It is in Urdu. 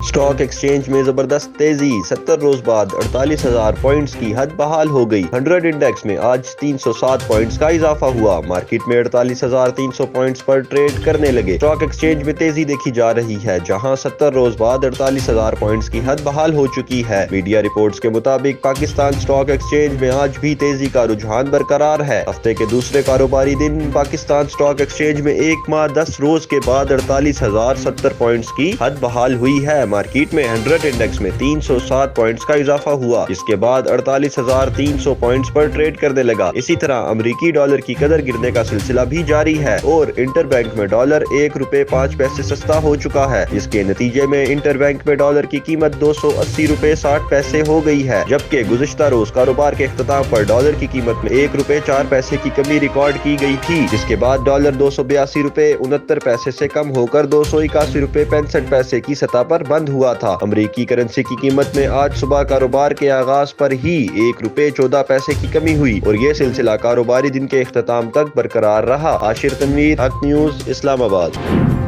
اسٹاک ایکسچینج میں زبردست تیزی، 70 روز بعد 48,000 پوائنٹس کی حد بحال ہو گئی۔ 100 انڈیکس میں آج 307 پوائنٹس کا اضافہ ہوا، مارکیٹ میں 48,300 پوائنٹس پر ٹریڈ کرنے لگے۔ اسٹاک ایکسچینج میں تیزی دیکھی جا رہی ہے، جہاں 70 روز بعد 48,000 پوائنٹس کی حد بحال ہو چکی ہے۔ میڈیا رپورٹس کے مطابق پاکستان اسٹاک ایکسچینج میں آج بھی تیزی کا رجحان برقرار ہے۔ ہفتے کے دوسرے کاروباری دن پاکستان اسٹاک ایکسچینج میں ایک ماہ 10 روز کے بعد 48,070 پوائنٹس کی حد بحال ہوئی ہے۔ مارکیٹ میں 100 انڈیکس میں 307 پوائنٹس کا اضافہ ہوا، جس کے بعد 48,300 پوائنٹس پر ٹریڈ کرنے لگا۔ اسی طرح امریکی ڈالر کی قدر گرنے کا سلسلہ بھی جاری ہے اور انٹر بینک میں ڈالر ₹1.05 سستا ہو چکا ہے، جس کے نتیجے میں انٹر بینک میں ڈالر کی قیمت ₹280.60 ہو گئی ہے، جبکہ گزشتہ روز کاروبار کے اختتام پر ڈالر کی قیمت میں ₹1.04 کی کمی ریکارڈ کی گئی تھی، جس کے بعد ڈالر $282.69 سے کم ہو کر $281.65 کی سطح پر بند ہوا تھا۔ امریکی کرنسی کی قیمت میں آج صبح کاروبار کے آغاز پر ہی ₹1.14 کی کمی ہوئی اور یہ سلسلہ کاروباری دن کے اختتام تک برقرار رہا۔ عاشر تنویر، حق نیوز، اسلام آباد۔